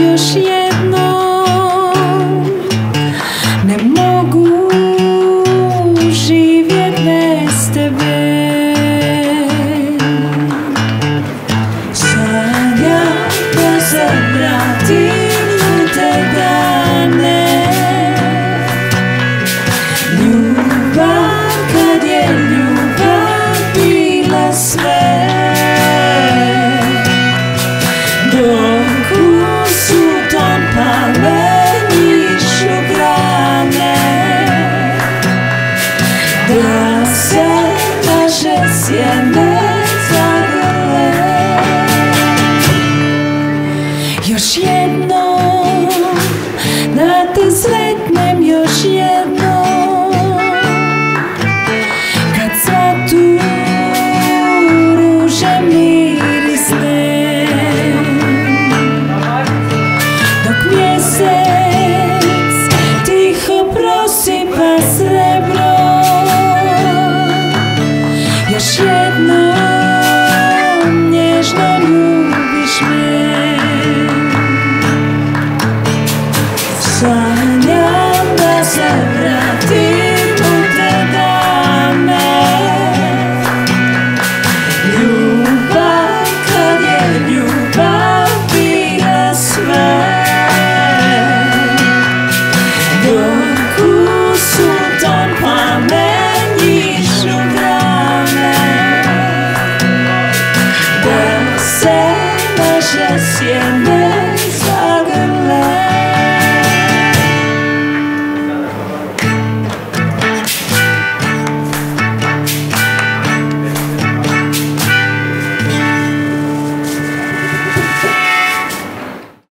još jednom, ne mogu živjet bez tebe. Sanjam da se vratim u te dane, ljubav kad je ljubav bila sve, dok u sutom palenišu grane, da se naše sjene zagrle. Još jednom da te sretnem, još jednom